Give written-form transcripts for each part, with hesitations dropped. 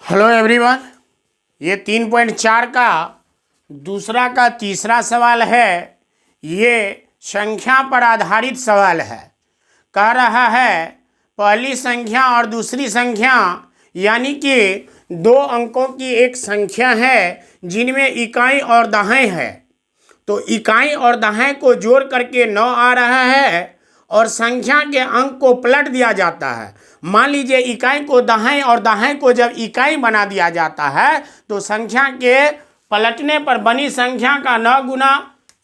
Hello everyone, ये 3.4 का दूसरा का तीसरा सवाल है। ये संख्या पर आधारित सवाल है। कह रहा है पहली संख्या और दूसरी संख्या यानी कि दो अंकों की एक संख्या है जिनमें इकाई और दहाई है। तो इकाई और दहाई को जोड़ करके 9 आ रहा है और संख्या के अंक को पलट दिया जाता है। मान लीजिए इकाई को दहाई और दहाई को जब इकाई बना दिया जाता है तो संख्या के पलटने पर बनी संख्या का 9 गुना,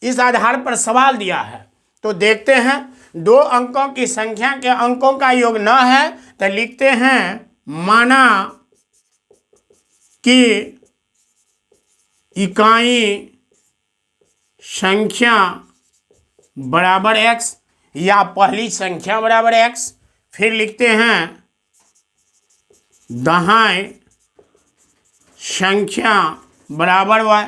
इस आधार पर सवाल दिया है। तो देखते हैं, दो अंकों की संख्या के अंकों का योग 9 है तो लिखते हैं माना कि इकाई संख्या बराबर x या पहली संख्या बराबर x। फिर लिखते हैं दहाई संख्या बराबर y।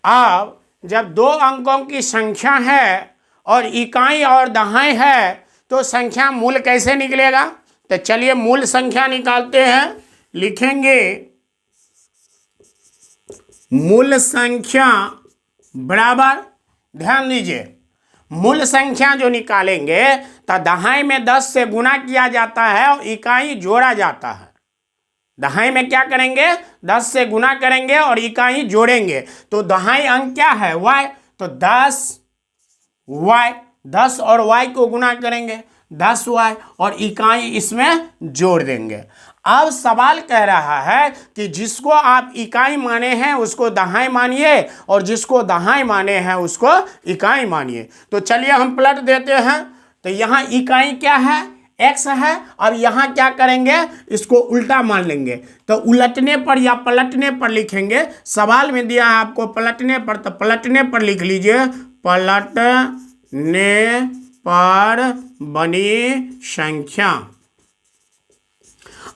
अब जब दो अंकों की संख्या है और इकाई और दहाई है तो संख्या मूल कैसे निकलेगा? तो चलिए मूल संख्या निकालते हैं। लिखेंगे मूल संख्या बराबर, ध्यान दीजिए, मूल संख्या जो निकालेंगे तो दहाई में 10 से गुना किया जाता है और इकाई जोड़ा जाता है। दहाई में क्या करेंगे? 10 से गुना करेंगे और इकाई जोड़ेंगे। तो दहाई अंक क्या है? y। तो 10 y, 10 और y को गुना करेंगे 10y और इकाई इसमें जोड़ देंगे। अब सवाल कह रहा है कि जिसको आप इकाई माने हैं उसको दहाई मानिए और जिसको दहाई माने हैं उसको इकाई मानिए। तो चलिए हम पलट देते हैं। तो यहाँ इकाई क्या है? x है। अब यहाँ क्या करेंगे? इसको उल्टा मान लेंगे। तो उलटने पर या पलटने पर लिखेंगे। सवाल में दिया है आपको पलटने पर, तो पलटने पर लिख लीजिए पलटने पर बनी संख्या।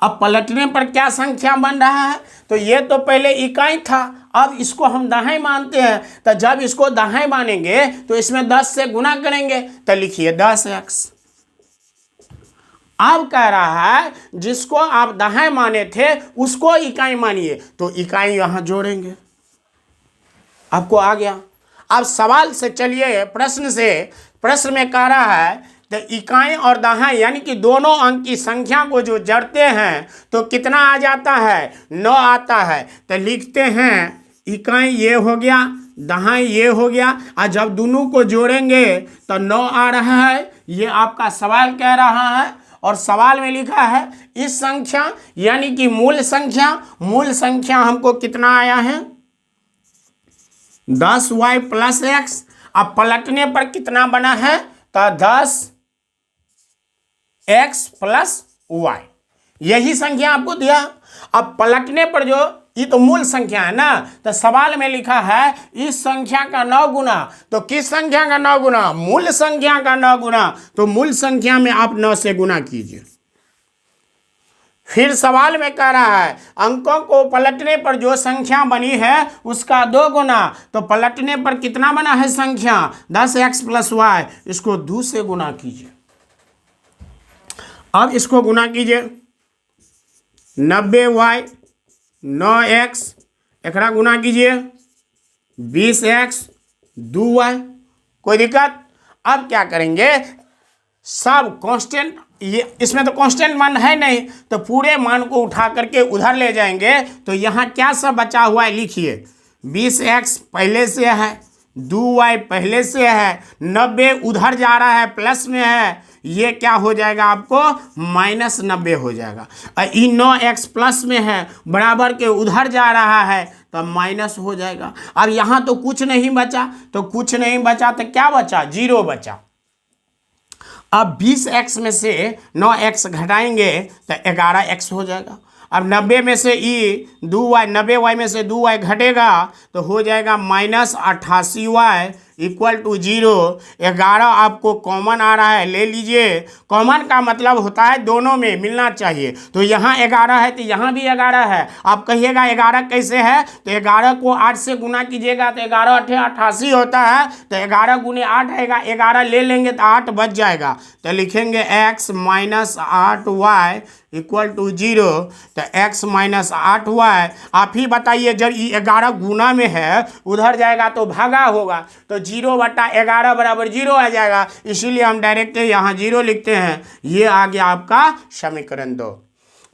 अब पलटने पर क्या संख्या बन रहा है? तो ये तो पहले इकाई था, अब इसको हम दहाई मानते हैं। तो जब इसको दहाई मानेंगे तो इसमें 10 से गुना करेंगे। तो लिखिए 10x। अब कह रहा है जिसको आप दहाई माने थे उसको इकाई मानिए, तो इकाई यहां जोड़ेंगे। आपको आ गया? अब सवाल से चलिए प्रश्न में कह रहा है तो इकाई और दहाई यानी कि दोनों अंक की संख्या को जो जड़ते हैं तो कितना आ जाता है? 9 आता है। तो लिखते हैं इकाई ये हो गया, दहाई ये हो गया, और जब दोनों को जोड़ेंगे तो 9 आ रहा है। ये आपका सवाल कह रहा है और सवाल में लिखा है इस संख्या यानी कि मूल संख्या हमको कितना आया है? 10y plus x। अब पलटने पर कितना बना है? तो 10x प्लस y, यही संख्या आपको दिया। अब पलटने पर जो ये तो मूल संख्या है ना, तो सवाल में लिखा है इस संख्या का 9 गुना। तो किस संख्या का 9 गुना? मूल संख्या का 9 गुना। तो मूल संख्या में आप 9 से गुना कीजिए। फिर सवाल में कह रहा है अंकों को पलटने पर जो संख्या बनी है उसका 2 गुना। तो पलटने पर कितना बना है संख्या? 10x plus y। इसको 2 से गुना कीजिए। अब इसको गुना कीजिए 90y 9x, एकरा गुना कीजिए 20x 2y। कोई दिक्कत? अब क्या करेंगे? सब कांस्टेंट, ये इसमें तो कांस्टेंट मान है नहीं, तो पूरे मान को उठा करके उधर ले जाएंगे। तो यहाँ क्या सब बचा हुआ है? लिखिए 20x पहले से है, 2y पहले से है, 90 उधर जा रहा है प्लस में है, ये क्या हो जाएगा आपको? -90 हो जाएगा। और ये 9x प्लस में है, बराबर के उधर जा रहा है तो माइनस हो जाएगा। अब यहाँ तो कुछ नहीं बचा, तो क्या बचा? 0 बचा। अब 20x में से 9x घटाएंगे तो 11x हो जाएगा। अब 90 में से 90y में से 2y घटेगा तो हो जाएगा -88y इक्वल टू 0। 11 आपको कॉमन आ रहा है, ले लीजिए। कॉमन का मतलब होता है दोनों में मिलना चाहिए। तो यहाँ 11 है तो यहाँ भी 11 है। आप कहिएगा 11 कैसे है, तो 11 को 8 से गुना कीजिएगा तो 11 8 88 होता है। तो 11 गुने 8 आएगा, 11 ले लेंगे तो 8 बच जाएगा। तो लिखेंगे x minus 8y equal to 0। तो x माइनस 8y, आप ही बताइए जब ये 11 गुना में है उधर जाएगा तो भागा होगा, तो 0/11 बराबर 0 आ जाएगा। इसीलिए हम डायरेक्ट यहाँ 0 लिखते हैं। ये आ गया आपका समीकरण 2।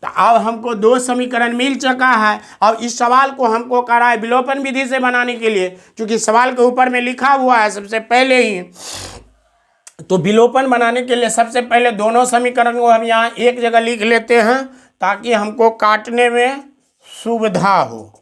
तो अब हमको 2 समीकरण मिल चुका है। अब इस सवाल को हमको करा है विलोपन विधि से बनाने के लिए, क्योंकि सवाल के ऊपर में लिखा हुआ है सबसे पहले ही। तो विलोपन बनाने के लिए सबसे पहले दोनों समीकरण को हम यहाँ एक जगह लिख लेते हैं ताकि हमको काटने में सुविधा हो।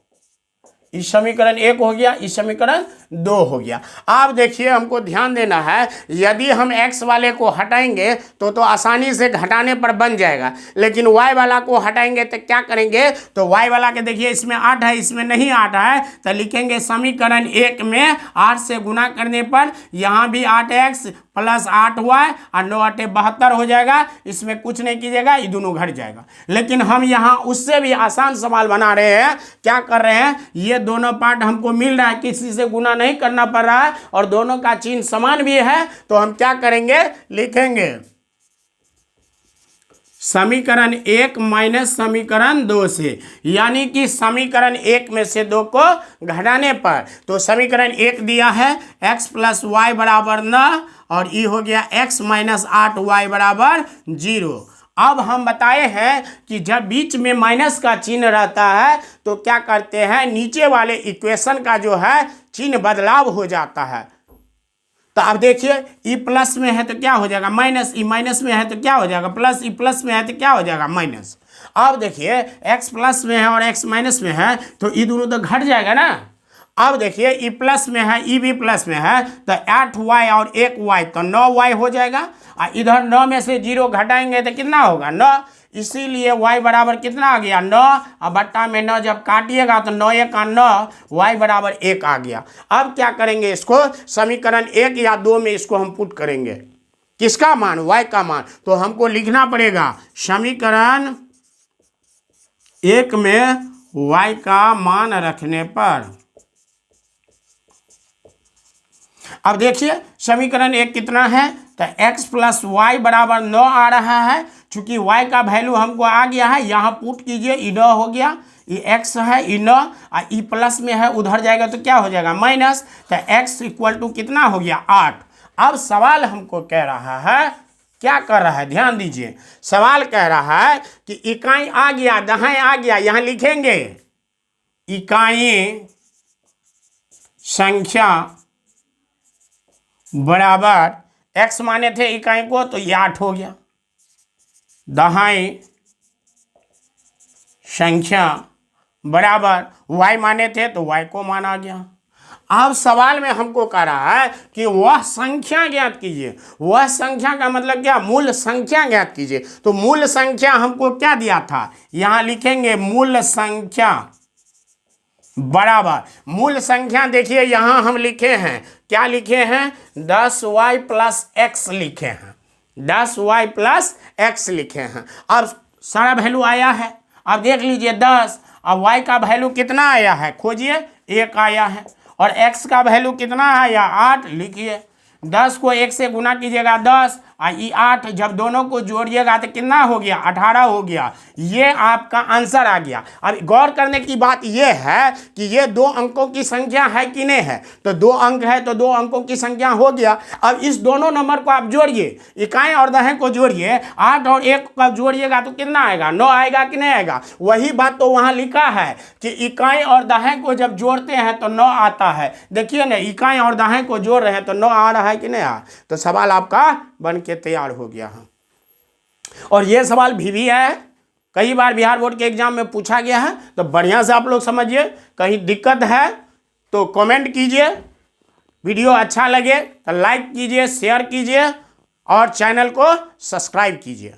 इस समीकरण 1 हो गया, इस समीकरण 2 हो गया। आप देखिए हमको ध्यान देना है, यदि हम x वाले को हटाएंगे तो आसानी से घटाने पर बन जाएगा, लेकिन y वाला को हटाएंगे तो क्या करेंगे, तो y वाला के देखिए इसमें 8 है, इसमें नहीं 8 है, तो लिखेंगे समीकरण 1 में 8 से गुना करने पर यहाँ भी 8x प्लस 8y और 9 8 72 हो जाएगा। इसमें कुछ नहीं कीजिएगा, ये दोनों घट जाएगा। लेकिन हम यहाँ उससे भी आसान सवाल बना रहे हैं। क्या कर रहे हैं, ये दोनों पार्ट हमको मिल रहा है, किसी से गुना नहीं करना पड़ रहा है और दोनों का चिन्ह समान भी है। तो हम क्या करेंगे, लिखेंगे समीकरण 1 माइनस समीकरण 2 से, यानी कि समीकरण 1 में से 2 को घटाने पर। तो समीकरण 1 दिया है x प्लस वाई बराबर 9 और ये हो गया x माइनस 8y बराबर 0। अब हम बताए हैं कि जब बीच में माइनस का चिन्ह रहता है तो क्या करते हैं, नीचे वाले इक्वेशन का जो है चिन्ह बदलाव हो जाता है। तो अब देखिए ई प्लस में है तो क्या हो जाएगा माइनस, ई माइनस में है तो क्या हो जाएगा प्लस, ई प्लस में है तो क्या हो जाएगा माइनस। अब देखिए x प्लस में है और x माइनस में है तो ये दोनों तो घट जाएगा ना। अब देखिए ई प्लस में है, ई भी प्लस में है, तो 8y और 1y तो 9y हो जाएगा। और इधर 9 में से 0 घटाएंगे तो कितना होगा 9। इसीलिए y बराबर कितना आ गया 9, और बट्टा में 9 जब काटिएगा तो 9 1 9, y बराबर 1 आ गया। अब क्या करेंगे, इसको समीकरण 1 या 2 में इसको हम पुट करेंगे। किसका मान, y का मान। तो हमको लिखना पड़ेगा समीकरण 1 में y का मान रखने पर। अब देखिए समीकरण 1 कितना है, तो x प्लस वाई बराबर 9 आ रहा है। चूंकि y का वैल्यू हमको आ गया है, यहाँ पुट कीजिए, ई 9 हो गया, ये x है, ई 9 और ई प्लस में है, उधर जाएगा तो क्या हो जाएगा माइनस। तो x इक्वल टू कितना हो गया 8। अब सवाल हमको कह रहा है, क्या कर रहा है, ध्यान दीजिए। सवाल कह रहा है कि इकाई आ गया, दहाई आ गया, यहाँ लिखेंगे इकाई संख्या बराबर x माने थे इकाई को तो ये 8 हो गया, दहाई संख्या बराबर y माने थे तो y को माना गया। अब सवाल में हमको कह रहा है कि वह संख्या ज्ञात कीजिए। वह संख्या का मतलब क्या, मूल संख्या ज्ञात कीजिए। तो मूल संख्या हमको क्या दिया था, यहाँ लिखेंगे मूल संख्या बराबर, मूल संख्या देखिए यहाँ हम लिखे हैं, क्या लिखे हैं 10y प्लस x लिखे हैं, 10y प्लस x लिखे हैं। अब सारा वैल्यू आया है, अब देख लीजिए 10, अब y का वैल्यू कितना आया है खोजिए, 1 आया है, और x का वैल्यू कितना आया 8 लिखिए। 10 को 1 से गुना कीजिएगा 10 और ये 8, जब दोनों को जोड़िएगा तो कितना हो गया 18 हो गया। ये आपका आंसर आ गया। अब गौर करने की बात ये है कि ये 2 अंकों की संख्या है कि नहीं है, तो 2 अंक है तो 2 अंकों की संख्या हो गया। अब इस दोनों नंबर को आप जोड़िए, इकाई और दहाई को जोड़िए, 8 और 1 को जोड़िएगा तो कितना आएगा 9 आएगा कि नहीं आएगा। वही बात तो वहाँ लिखा है कि इकाई और दहाई को जब जोड़ते हैं तो 9 आता है। देखिए ना, इकाई और दहाई को जोड़ रहे हैं तो 9 आ रहा है कि नहीं आ। तो सवाल आपका बन के तैयार हो गया है। और ये सवाल भी है, कई बार बिहार बोर्ड के एग्जाम में पूछा गया है, तो बढ़िया से आप लोग समझिए। कहीं दिक्कत है तो कमेंट कीजिए, वीडियो अच्छा लगे तो लाइक कीजिए, शेयर कीजिए और चैनल को सब्सक्राइब कीजिए।